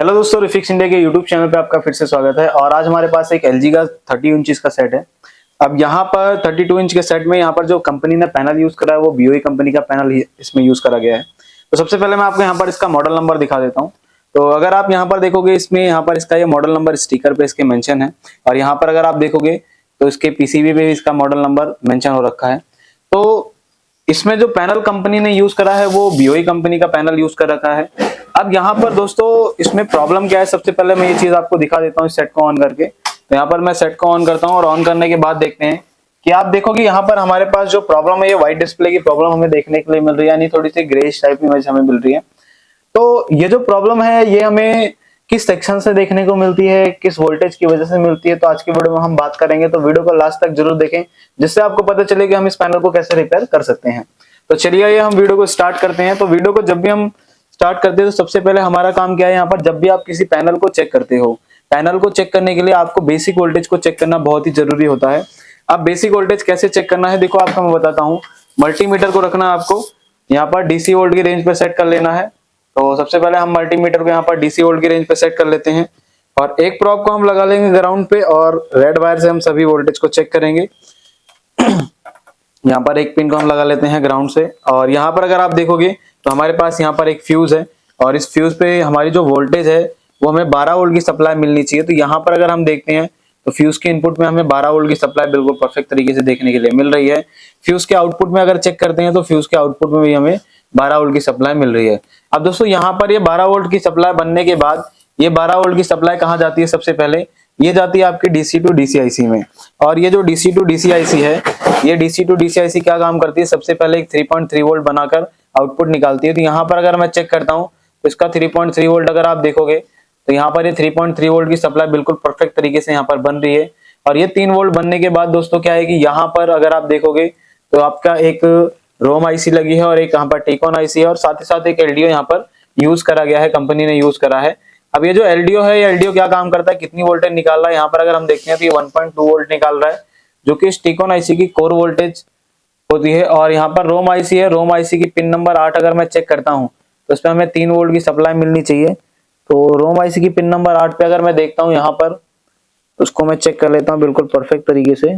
Hello दोस्तों, refix India के YouTube channel पे आपका फिर से स्वागत है। और आज हमारे पास एक एलजी का 30 इंच का सेट है। अब यहाँ पर 32 इंच के सेट में यहाँ पर जो कंपनी ने पैनल यूज करा है वो BOE कंपनी का पैनल इसमें यूज करा गया है। तो सबसे पहले मैं आपको यहाँ पर इसका मॉडल नंबर दिखा देता हूँ। तो अगर आप यहाँ पर देखोगे, इसमें यहाँ पर इसका ये मॉडल नंबर स्टिकर पे इसके मेंशन है। और यहाँ पर अगर आप देखोगे तो इसके पीसीबी पे भी इसका मॉडल नंबर मेंशन हो रखा है। तो इसमें जो पैनल कंपनी ने यूज करा है वो BOE कंपनी का पैनल यूज कर रखा है। अब यहाँ पर दोस्तों इसमें प्रॉब्लम क्या है, सबसे पहले मैं ये चीज आपको दिखा देता हूँ इस सेट को ऑन करके। तो यहाँ पर मैं सेट को ऑन करता हूँ और ऑन करने के बाद देखते हैं कि आप देखोगे यहाँ पर हमारे पास जो प्रॉब्लम है ये व्हाइट डिस्प्ले की प्रॉब्लम हमें देखने के लिए मिल रही है, यानी थोड़ी सी ग्रेइश टाइप इमेज हमें मिल रही है। तो ये जो प्रॉब्लम है ये हमें किस सेक्शन से देखने को मिलती है, किस वोल्टेज की वजह से मिलती है, तो आज की वीडियो में हम बात करेंगे। तो वीडियो को लास्ट तक जरूर देखें जिससे आपको पता चले कि हम इस पैनल को कैसे रिपेयर कर सकते हैं। तो चलिए ये हम वीडियो को स्टार्ट करते हैं। तो वीडियो को जब भी हम स्टार्ट करते हैं तो सबसे पहले हमारा काम क्या है, यहाँ पर जब भी आप किसी पैनल को चेक करते हो, पैनल को चेक करने के लिए आपको बेसिक वोल्टेज को चेक करना बहुत ही जरूरी होता है। अब बेसिक वोल्टेज कैसे चेक करना है, देखो आपको मैं बताता हूँ। मल्टीमीटर को रखना है आपको यहाँ पर DC वोल्ट की रेंज पे सेट कर लेना है। तो सबसे पहले हम मल्टीमीटर को यहाँ पर DC वोल्ट की रेंज पे सेट कर लेते हैं और एक प्रोब को हम लगा लेंगे ग्राउंड पे और रेड वायर से हम सभी वोल्टेज को चेक करेंगे। यहाँ पर एक पिन को हम लगा लेते हैं ग्राउंड से। और यहाँ पर अगर आप देखोगे तो हमारे पास यहाँ पर एक फ्यूज है और इस फ्यूज पे हमारी जो वोल्टेज है वो हमें 12 वोल्ट की सप्लाई मिलनी चाहिए। तो यहाँ पर अगर हम देखते हैं तो फ्यूज के इनपुट में हमें 12 वोल्ट की सप्लाई बिल्कुल परफेक्ट तरीके से देखने के लिए मिल रही है। फ्यूज के आउटपुट में अगर चेक करते हैं तो फ्यूज के आउटपुट में भी हमें 12 वोल्ट की सप्लाई मिल रही है। अब दोस्तों यहाँ पर ये 12 वोल्ट की सप्लाई बनने के बाद ये 12 वोल्ट की सप्लाई कहाँ जाती है, सबसे पहले ये जाती है आपकी DC टू DC IC में। और ये जो DC टू DC IC है, ये DC टू DC IC क्या काम करती है, सबसे पहले एक 3.3 वोल्ट बनाकर आउटपुट निकालती है। तो यहाँ पर अगर मैं चेक करता हूँ तो इसका 3.3 वोल्ट अगर आप देखोगे तो यहाँ पर ये 3.3 वोल्ट की सप्लाई बिल्कुल परफेक्ट तरीके से यहाँ पर बन रही है। और ये 3 वोल्ट बनने के बाद दोस्तों क्या है कि यहाँ पर अगर आप देखोगे तो आपका एक रोम IC लगी है और एक यहाँ पर टेकॉन IC है और साथ ही साथ एक LDO यहाँ पर यूज करा गया है, कंपनी ने यूज करा है। अब ये जो LDO है, ये LDO क्या काम करता है, कितनी वोल्टेज निकाल रहा है, यहाँ पर अगर हम देखते हैं तो ये 1.2 वोल्ट निकाल रहा है जो कि इस टेकॉन IC की कोर वोल्टेज होती है। और यहाँ पर रोम IC है, रोम IC की पिन नंबर 8 अगर मैं चेक करता हूँ तो इसमें हमें 3 वोल्ट की सप्लाई मिलनी चाहिए। तो रोम IC की पिन नंबर 8 पे अगर मैं देखता हूँ यहाँ पर, उसको मैं चेक कर लेता हूँ बिल्कुल परफेक्ट तरीके से।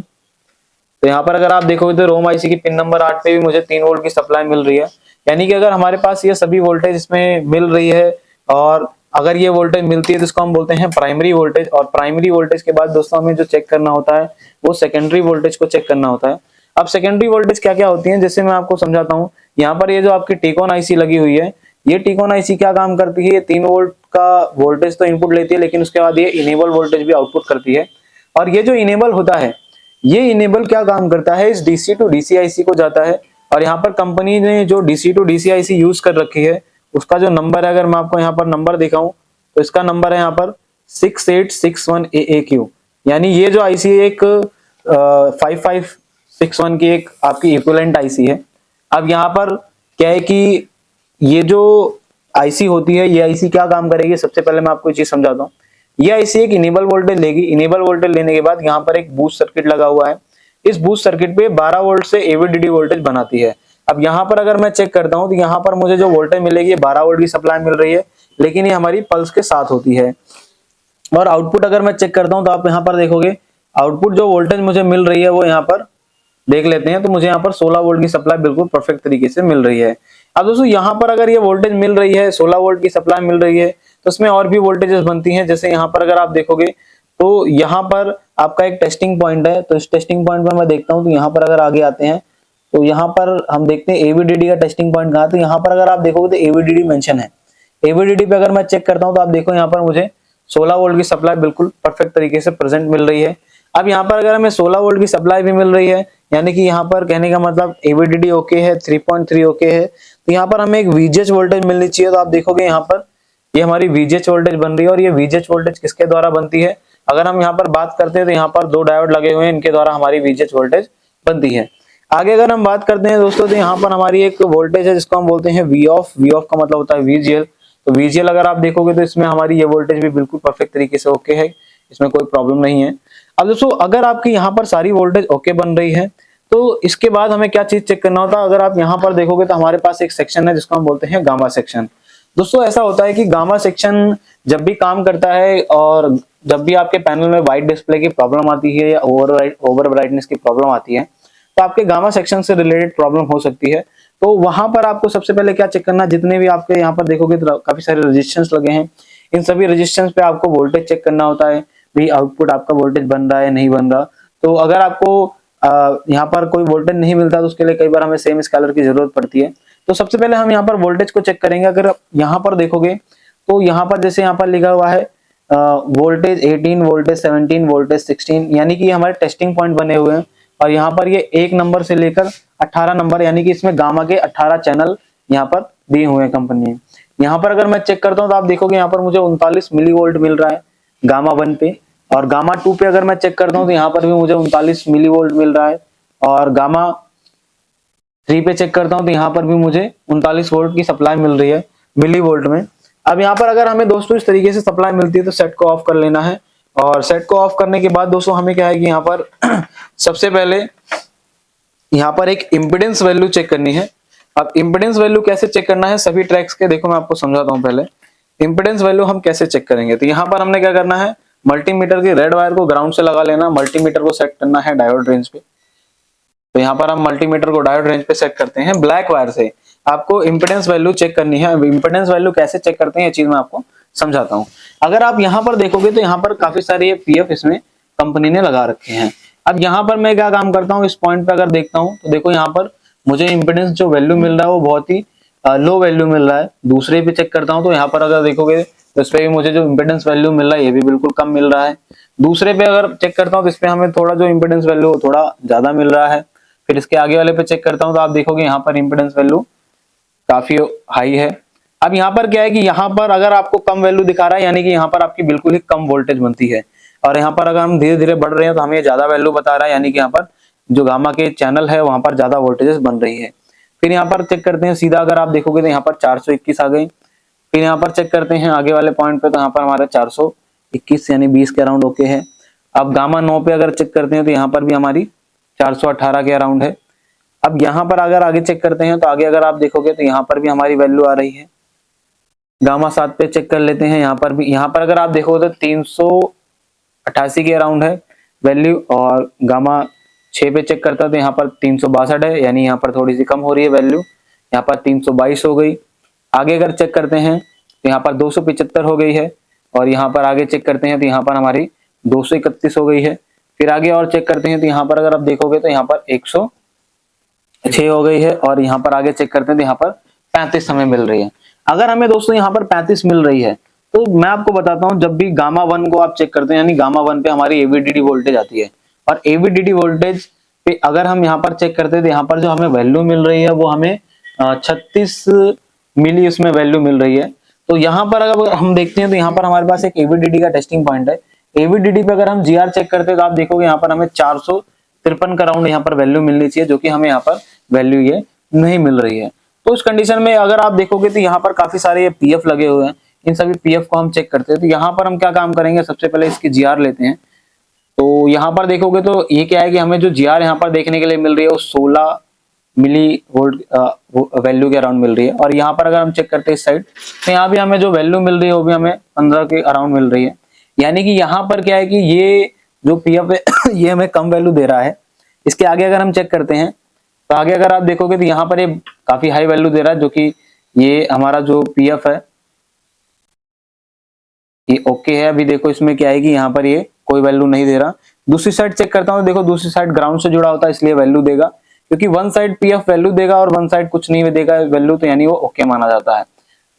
तो यहाँ पर अगर आप देखोगे तो रोम IC की पिन नंबर 8 पे भी मुझे 3 वोल्ट की सप्लाई मिल रही है। यानी कि अगर हमारे पास ये सभी वोल्टेज इसमें मिल रही है और अगर ये वोल्टेज मिलती है तो इसको हम बोलते हैं प्राइमरी वोल्टेज। और प्राइमरी वोल्टेज के बाद दोस्तों हमें जो चेक करना होता है वो सेकेंडरी वोल्टेज को चेक करना होता है। अब सेकेंडरी वोल्टेज क्या क्या होती है, जैसे मैं आपको समझाता हूँ। यहाँ पर ये जो आपकी टेकॉन IC लगी हुई है, ये टेकॉन IC क्या काम करती है, ये 3 वोल्ट का वोल्टेज तो इनपुट लेती है लेकिन उसके बाद ये इनेबल वोल्टेज भी आउटपुट करती है। और ये जो इनेबल होता है, ये इनेबल क्या काम करता है, इस DC टू DC IC को जाता है। और यहाँ पर कंपनी ने जो DC to DC IC use कर रखी है उसका जो नंबर है, अगर मैं आपको यहाँ पर नंबर दिखाऊं तो इसका नंबर है यहाँ पर 6861 AAQ। यानी ये जो IC एक 5561 की एक आपकी इक्विवेलेंट IC है। अब यहाँ पर क्या है कि ये जो IC होती है, ये IC क्या काम करेगी, सबसे पहले मैं आपको एक चीज समझाता हूँ। ये IC एक इनेबल वोल्टेज लेगी, इनेबल वोल्टेज लेने के बाद यहाँ पर एक बूस्ट सर्किट लगा हुआ है। इस बूस्ट सर्किट पे 12 वोल्ट से AVDD वोल्टेज बनाती है। अब यहाँ पर अगर मैं चेक करता हूँ तो यहाँ पर मुझे जो वोल्टेज मिलेगी 12 वोल्ट की सप्लाई मिल रही है, लेकिन ये हमारी पल्स के साथ होती है। और आउटपुट अगर मैं चेक करता हूँ तो आप यहाँ पर देखोगे आउटपुट जो वोल्टेज मुझे मिल रही है वो यहाँ पर देख लेते हैं। तो मुझे यहाँ पर 16 वोल्ट की सप्लाई बिल्कुल परफेक्ट तरीके से मिल रही है। अब दोस्तों यहाँ पर अगर ये वोल्टेज मिल रही है, 16 वोल्ट की सप्लाई मिल रही है, तो इसमें और भी वोल्टेजेस बनती हैं। जैसे यहाँ पर अगर आप देखोगे तो यहाँ पर आपका एक टेस्टिंग पॉइंट है। तो इस टेस्टिंग पॉइंट पर मैं देखता हूँ तो यहाँ पर अगर आगे आते हैं तो यहाँ पर हम देखते हैं AVDD का टेस्टिंग पॉइंट कहाँ। तो यहाँ पर अगर आप देखोगे तो AVDD मेंशन है। AVDD पे अगर मैं चेक करता हूँ तो आप देखो यहाँ पर मुझे 16 वोल्ट की सप्लाई बिल्कुल परफेक्ट तरीके से प्रेजेंट मिल रही है। अब यहाँ पर अगर हमें 16 वोल्ट की सप्लाई भी मिल रही है, यानी कि यहाँ पर कहने का मतलब AVDD ओके है, 3.3 ओके है, तो यहाँ पर हमें एक VGH वोल्टेज मिलनी चाहिए। तो आप देखोगे यहाँ पर ये हमारी VGH वोल्टेज बन रही है। और ये VGH वोल्टेज किसके द्वारा बनती है, अगर हम यहाँ पर बात करते हैं तो यहाँ पर 2 डायोड लगे हुए हैं, इनके द्वारा हमारी VGH वोल्टेज बनती है। आगे अगर हम बात करते हैं दोस्तों तो यहाँ पर हमारी एक वोल्टेज है जिसको हम बोलते हैं VOFF। VOFF का मतलब होता है VGL। तो VGL अगर आप देखोगे तो इसमें हमारी ये वोल्टेज भी बिल्कुल परफेक्ट तरीके से ओके है, इसमें कोई प्रॉब्लम नहीं है। अब दोस्तों अगर आपकी यहाँ पर सारी वोल्टेज ओके बन रही है तो इसके बाद हमें क्या चीज चेक करना होता है, अगर आप यहाँ पर देखोगे तो हमारे पास एक सेक्शन है जिसको हम बोलते हैं गामा सेक्शन। दोस्तों ऐसा होता है कि गामा सेक्शन जब भी काम करता है और जब भी आपके पैनल में वाइट डिस्प्ले की प्रॉब्लम आती है या ओवर ब्राइटनेस की प्रॉब्लम आती है, तो आपके गामा सेक्शन से रिलेटेड प्रॉब्लम हो सकती है। तो वहां पर आपको सबसे पहले क्या चेक करना, जितने भी आपके यहाँ पर देखोगे तो काफी सारे रेजिस्टेंस लगे हैं, इन सभी रेजिस्टेंस पे आपको वोल्टेज चेक करना होता है, भी आउटपुट आपका वोल्टेज बन रहा है नहीं बन रहा। तो अगर आपको यहाँ पर कोई वोल्टेज नहीं मिलता तो उसके लिए कई बार हमें सेम स्केलर की जरूरत पड़ती है। तो सबसे पहले हम यहाँ पर वोल्टेज को चेक करेंगे। अगर यहाँ पर देखोगे तो यहाँ पर जैसे यहाँ पर लिखा हुआ है वोल्टेज 18, वोल्टेज 17, वोल्टेज 16, यानी कि हमारे टेस्टिंग पॉइंट बने हुए हैं। और यहाँ पर ये 1 नंबर से लेकर 18 नंबर, यानी कि इसमें गामा के 18 चैनल यहाँ पर दिए हुए हैं कंपनी ने। यहाँ पर अगर मैं चेक करता हूँ तो आप देखोगे यहाँ पर मुझे 39 मिली वोल्ट मिल रहा है गामा 1 पे, और गामा 2 पे अगर मैं चेक करता हूँ तो यहाँ पर भी मुझे 39 मिली वोल्ट मिल रहा है, और गामा 3 पे चेक करता हूँ तो यहाँ पर भी मुझे 39 वोल्ट की सप्लाई मिल रही है मिली वोल्ट में। अब यहाँ पर अगर हमें दोस्तों इस तरीके से सप्लाई मिलती है तो सेट को ऑफ कर लेना है, और सेट को ऑफ करने के बाद दोस्तों हमें क्या है कि यहाँ पर सबसे पहले यहाँ पर एक इम्पीडेंस वैल्यू चेक करनी है। अब इम्पीडेंस वैल्यू कैसे चेक करना है सभी ट्रैक्स के, देखो मैं आपको समझाता हूँ। पहले इम्पीडेंस वैल्यू हम कैसे चेक करेंगे, तो यहाँ पर हमने क्या करना है, मल्टीमीटर की रेड वायर को ग्राउंड से लगा लेना, मल्टीमीटर को सेट करना है डायोड रेंज पे। तो यहाँ पर हम मल्टीमीटर को डायोड रेंज पे सेट करते हैं। ब्लैक वायर से आपको इम्पीडेंस वैल्यू चेक करनी है। इम्पीडेंस वैल्यू कैसे चेक करते हैं ये चीज मैं आपको समझाता हूँ। अगर आप यहाँ पर देखोगे तो यहाँ पर काफी सारे पीएफ इसमें कंपनी ने लगा रखे हैं। अब यहाँ पर मैं क्या काम करता हूँ, इस पॉइंट पे अगर देखता हूँ तो देखो यहाँ पर मुझे इम्पीडेंस जो वैल्यू मिल रहा है वो बहुत ही लो वैल्यू मिल रहा है। दूसरे पे चेक करता हूँ तो यहाँ पर अगर देखोगे तो इस पे भी मुझे जो इम्पीडेंस वैल्यू मिल रहा है ये भी बिल्कुल कम मिल रहा है। दूसरे पे अगर चेक करता हूँ तो इस पे हमें थोड़ा जो इम्पीडेंस वैल्यू थोड़ा ज्यादा मिल रहा है। फिर इसके आगे वाले पे चेक करता हूँ तो आप देखोगे यहाँ पर इम्पीडेंस वैल्यू काफी हाई है। अब यहाँ पर क्या है कि यहाँ पर अगर आपको कम वैल्यू दिखा रहा है यानी कि यहाँ पर आपकी बिल्कुल ही कम वोल्टेज बनती है, और यहाँ पर अगर हम धीरे धीरे बढ़ रहे हैं तो हमें ज्यादा वैल्यू बता रहा है, यानी कि यहाँ पर जो गामा के चैनल है वहां पर ज्यादा वोल्टेजेस बन रही है। फिर यहाँ पर चेक करते हैं सीधा, अगर आप देखोगे तो यहाँ पर 421 आ गई। फिर यहाँ पर चेक करते हैं आगे वाले पॉइंट पे तो यहाँ पर हमारा 421 यानी 20 के अराउंड ओके है। अब गामा 9 पे अगर चेक करते हैं तो यहाँ पर भी हमारी 418 के अराउंड है। अब यहाँ पर अगर आगे चेक करते हैं तो आगे अगर आप देखोगे तो यहाँ पर भी हमारी वैल्यू आ रही है। गामा 7 पे चेक कर लेते हैं, यहाँ पर भी, यहाँ पर अगर आप देखोगे तो 388 के अराउंड है वैल्यू, और गामा 6 पे चेक करता है तो यहाँ पर 362 है, यानी यहाँ पर थोड़ी सी कम हो रही है वैल्यू, यहाँ पर 322 हो गई। आगे अगर चेक करते हैं तो यहाँ पर 275 हो गई है, और यहाँ पर आगे चेक करते हैं तो यहाँ पर हमारी 231 हो गई है। फिर आगे और चेक करते हैं तो यहाँ पर अगर आप देखोगे तो यहाँ पर 106 हो गई है, और यहाँ पर आगे चेक करते हैं तो यहाँ पर 35 हमें मिल रही है। अगर हमें दोस्तों यहाँ पर 35 मिल रही है तो मैं आपको बताता हूँ, जब भी गामा 1 को आप चेक करते हैं यानी गामा 1 पे हमारी एवीडीडी वोल्टेज आती है, और एवीडीडी वोल्टेज पे अगर हम यहाँ पर चेक करते हैं तो यहाँ पर जो हमें वैल्यू मिल रही है वो हमें 36 मिली उसमें वैल्यू मिल रही है। तो यहाँ पर अगर हम देखते हैं तो यहाँ पर हमारे पास एक एवीडीडी का टेस्टिंग पॉइंट है। एवीडीडी पे अगर हम जीआर चेक करते हैं तो आप देखोगे यहाँ पर हमें 453 का राउंड यहाँ पर वैल्यू मिलनी चाहिए, जो कि हमें यहाँ पर वैल्यू ये नहीं मिल रही है। तो इस कंडीशन में अगर आप देखोगे तो यहाँ पर काफी सारे ये पीएफ लगे हुए हैं, इन सभी पीएफ को हम चेक करते हैं। तो यहाँ पर हम क्या काम करेंगे, सबसे पहले इसकी जीआर लेते हैं। तो यहाँ पर देखोगे तो ये क्या है कि हमें जो जीआर यहाँ पर देखने के लिए मिल रही है वो 16 मिली वोल्ट वैल्यू के अराउंड मिल रही है। और यहाँ पर अगर हम चेक करते हैं इस साइड तो यहाँ भी हमें जो वैल्यू मिल रही है वो भी हमें 15 के अराउंड मिल रही है। यानी कि यहाँ पर क्या है कि ये जो पीएफ है ये हमें कम वैल्यू दे रहा है। इसके आगे अगर हम चेक करते हैं तो आगे अगर आप देखोगे तो यहाँ पर ये काफी हाई वैल्यू दे रहा है, जो कि ये हमारा जो पीएफ है ये ओके है। अभी देखो इसमें क्या है कि यहाँ पर ये कोई वैल्यू नहीं दे रहा। दूसरी साइड चेक करता हूँ, देखो दूसरी साइड ग्राउंड से जुड़ा होता है इसलिए वैल्यू देगा, क्योंकि वन साइड पीएफ वैल्यू देगा और वन साइड कुछ नहीं देगा वैल्यू, तो यानी वो ओके माना जाता है।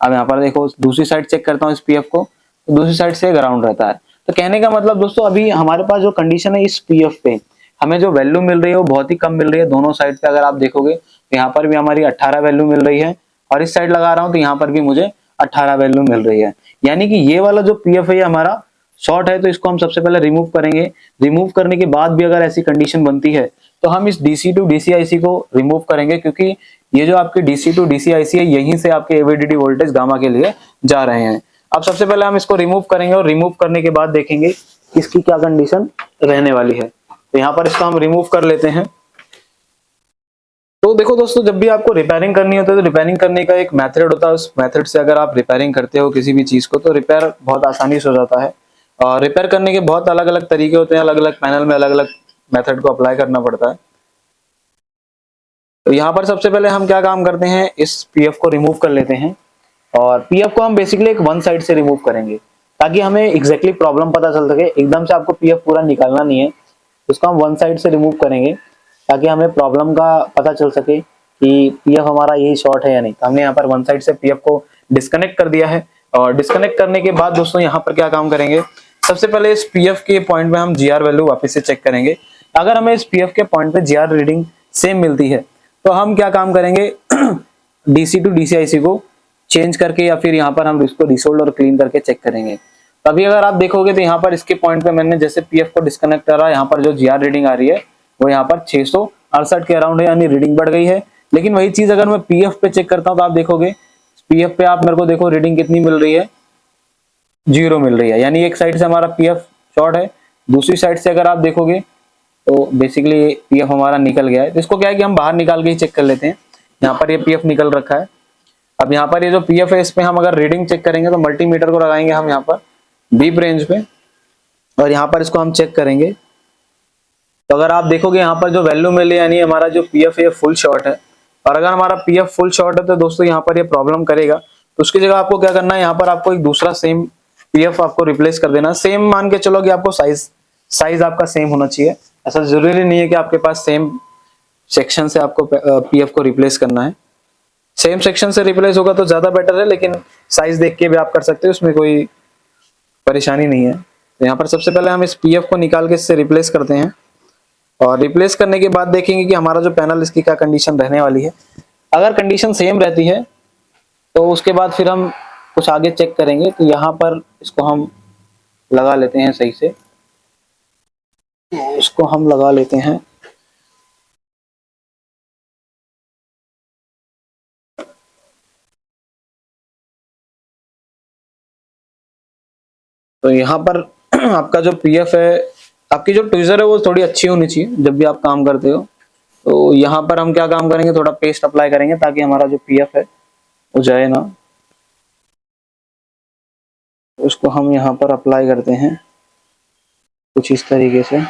अब यहाँ पर देखो दूसरी साइड चेक करता हूँ इस पीएफ को, तो दूसरी साइड से ग्राउंड रहता है। तो कहने का मतलब दोस्तों अभी हमारे पास जो कंडीशन है इस पीएफ पे हमें जो वैल्यू मिल रही है वो बहुत ही कम मिल रही है। दोनों साइड पे अगर आप देखोगे तो यहाँ पर भी हमारी 18 वैल्यू मिल रही है, और इस साइड लगा रहा हूँ तो यहाँ पर भी मुझे 18 वैल्यू मिल रही है। यानी कि ये वाला जो पीएफ है ये हमारा शॉर्ट है, तो इसको हम सबसे पहले रिमूव करेंगे। रिमूव करने के बाद भी अगर ऐसी कंडीशन बनती है तो हम इस डीसी टू डीसी आईसी को रिमूव करेंगे, क्योंकि ये जो आपकी डीसी टू डीसी आईसी है यहीं से आपके एवीडीडी वोल्टेज गामा के लिए जा रहे हैं। अब सबसे पहले हम इसको रिमूव करेंगे, और रिमूव करने के बाद देखेंगे इसकी क्या कंडीशन रहने वाली है। तो यहाँ पर इसको हम रिमूव कर लेते हैं। तो देखो दोस्तों, जब भी आपको रिपेयरिंग करनी होती है तो रिपेयरिंग करने का एक मेथड होता है। उस मेथड से अगर आप रिपेयरिंग करते हो किसी भी चीज को तो रिपेयर बहुत आसानी से हो जाता है। और रिपेयर करने के बहुत अलग अलग तरीके होते हैं, अलग अलग पैनल में अलग अलग मेथड को अप्लाई करना पड़ता है। तो यहाँ पर सबसे पहले हम क्या काम करते हैं, इस पीएफ को रिमूव कर लेते हैं। और पीएफ को हम बेसिकली एक वन साइड से रिमूव करेंगे ताकि हमें एग्जैक्टली प्रॉब्लम पता चल सके। एकदम से आपको पीएफ पूरा निकालना नहीं है, उसको हम वन साइड से रिमूव करेंगे ताकि हमें प्रॉब्लम का पता चल सके कि पीएफ हमारा यही शॉर्ट है या नहीं। तो हमने यहाँ पर वन साइड से पीएफ को डिस्कनेक्ट कर दिया है। और डिस्कनेक्ट करने के बाद दोस्तों यहाँ पर क्या काम करेंगे, सबसे पहले इस पीएफ के पॉइंट में हम जीआर वैल्यू वापस से चेक करेंगे। अगर हमें इस पीएफ के पॉइंट पे जीआर रीडिंग सेम मिलती है तो हम क्या काम करेंगे, डीसी टू डीसीआईसी को चेंज करके या फिर यहाँ पर हम इसको रिसोल्ड और क्लीन करके चेक करेंगे। तभी अगर आप देखोगे तो यहाँ पर इसके पॉइंट पे मैंने जैसे पीएफ को डिस्कनेक्ट करा, यहाँ पर जो जीआर रीडिंग आ रही है वो यहाँ पर 668 के अराउंड है, यानी रीडिंग बढ़ गई है। लेकिन वही चीज अगर मैं पीएफ पे चेक करता हूँ तो आप देखोगे पीएफ पे आप मेरे को देखो रीडिंग कितनी मिल रही है, 0 मिल रही है। यानी एक साइड से हमारा पीएफ शॉर्ट है, दूसरी साइड से अगर आप देखोगे तो बेसिकली पीएफ हमारा निकल गया है। तो इसको क्या है कि हम बाहर निकाल के ही चेक कर लेते हैं। यहाँ पर ये पीएफ निकल रखा है। अब यहाँ पर ये जो पीएफ है इस पे हम अगर रीडिंग चेक करेंगे तो मल्टीमीटर को लगाएंगे हम यहाँ पर डीप रेंज पे और यहाँ पर इसको हम चेक करेंगे। तो अगर आप देखोगे यहाँ पर जो वैल्यू मिली यानी हमारा जो पीएफ है फुल शॉर्ट है। और अगर हमारा पीएफ फुल शॉर्ट है तो दोस्तों यहाँ पर ये प्रॉब्लम करेगा। तो उसकी जगह आपको क्या करना है, यहाँ पर आपको एक दूसरा सेम पीएफ आपको रिप्लेस कर देना। सेम मान के चलो कि आपको साइज आपका सेम होना चाहिए। ऐसा जरूरी नहीं है कि आपके पास सेम सेक्शन से आपको पीएफ को रिप्लेस करना है। सेम सेक्शन से रिप्लेस होगा तो ज्यादा बेटर है, लेकिन साइज देख के भी आप कर सकते हो, उसमें कोई परेशानी नहीं है। तो यहाँ पर सबसे पहले हम इस पीएफ को निकाल के इससे रिप्लेस करते हैं। और रिप्लेस करने के बाद देखेंगे कि हमारा जो पैनल इसकी क्या कंडीशन रहने वाली है। अगर कंडीशन सेम रहती है तो उसके बाद फिर हम कुछ आगे चेक करेंगे। तो यहाँ पर इसको हम लगा लेते हैं सही से, इसको हम लगा लेते हैं। तो यहाँ पर आपका जो पीएफ है, आपकी जो ट्विजर है वो थोड़ी अच्छी होनी चाहिए जब भी आप काम करते हो। तो यहाँ पर हम क्या काम करेंगे, थोड़ा पेस्ट अप्लाई करेंगे ताकि हमारा जो पीएफ है वो जाए ना। उसको हम यहाँ पर अप्लाई करते हैं कुछ इस तरीके से।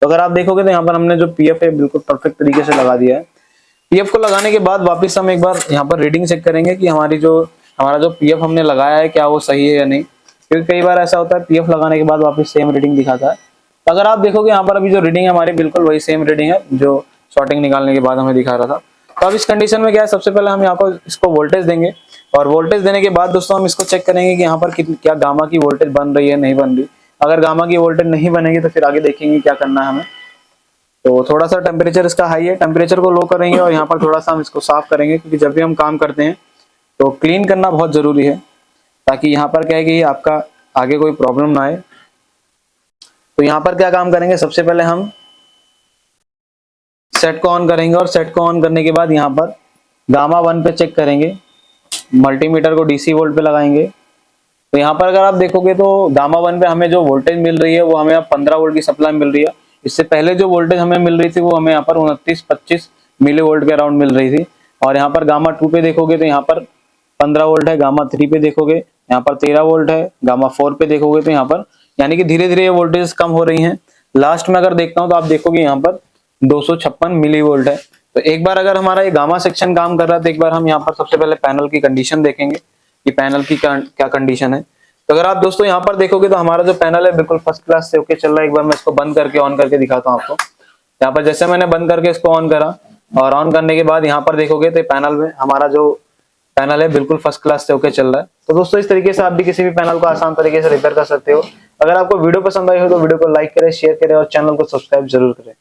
तो अगर आप देखोगे तो यहाँ पर हमने जो पीएफ है बिल्कुल परफेक्ट तरीके से लगा दिया है। पीएफ को लगाने के बाद वापस हम एक बार यहाँ पर रीडिंग चेक करेंगे कि हमारा जो पीएफ हमने लगाया है क्या वो सही है या नहीं। क्योंकि कई बार ऐसा होता है पीएफ लगाने के बाद वापस सेम रीडिंग दिखाता है। तो अगर आप देखोगे यहाँ पर अभी जो रीडिंग है हमारी बिल्कुल वही सेम रीडिंग है जो शॉर्टिंग निकालने के बाद हमें दिखा रहा था। तो अब इस कंडीशन में क्या है, सबसे पहले हम यहाँ पर इसको वोल्टेज देंगे। और वोल्टेज देने के बाद दोस्तों हम इसको चेक करेंगे कि यहाँ पर क्या गामा की वोल्टेज बन रही है नहीं बन रही। अगर गामा की वोल्टेज नहीं बनेगी तो फिर आगे देखेंगे क्या करना है हमें। तो थोड़ा सा टेम्परेचर इसका हाई है, टेम्परेचर को लो करेंगे और यहाँ पर थोड़ा सा हम इसको साफ करेंगे। क्योंकि जब भी हम काम करते हैं तो क्लीन करना बहुत जरूरी है ताकि यहाँ पर क्या है कि आपका आगे कोई प्रॉब्लम ना आए। तो यहाँ पर क्या काम करेंगे, सबसे पहले हम सेट को ऑन करेंगे और सेट को ऑन करने के बाद यहाँ पर गामा 1 पे चेक करेंगे। मल्टीमीटर को डीसी वोल्ट पे लगाएंगे। तो यहाँ पर अगर आप देखोगे तो गामा 1 पे हमें जो वोल्टेज मिल रही है वो हमें अब 15 वोल्ट की सप्लाई मिल रही है। इससे पहले जो वोल्टेज हमें मिल रही थी वो हमें यहाँ पर 29-25 मिली वोल्ट के अराउंड मिल रही थी। और यहाँ पर गामा 2 पे देखोगे तो यहाँ पर 15 वोल्ट है, गामा 3 पे देखोगे यहाँ पर 13 वोल्ट है, गामा 4 पे देखोगे तो यहाँ पर यानी कि धीरे धीरे ये वोल्टेज कम हो रही हैं। लास्ट में अगर देखता हूँ तो आप देखोगे यहाँ पर 256 मिली वोल्ट है। तो एक बार अगर हमारा ये गामा सेक्शन काम कर रहा है तो एक बार हम यहाँ पर सबसे पहले पैनल की कंडीशन देखेंगे कि पैनल की क्या कंडीशन है। तो अगर आप दोस्तों यहाँ पर देखोगे तो हमारा जो पैनल है बिल्कुल फर्स्ट क्लास से ओके चल रहा है। एक बार मैं इसको बंद करके ऑन करके दिखाता हूँ आपको। यहाँ पर जैसे मैंने बंद करके इसको ऑन करा और ऑन करने के बाद यहाँ पर देखोगे तो पैनल में हमारा जो पैनल है बिल्कुल फर्स्ट क्लास से ओके चल रहा है। तो दोस्तों इस तरीके से आप भी किसी भी पैनल को आसान तरीके से रिपेयर कर सकते हो। अगर आपको वीडियो पसंद आई हो तो वीडियो को लाइक करें, शेयर करें और चैनल को सब्सक्राइब जरूर करें।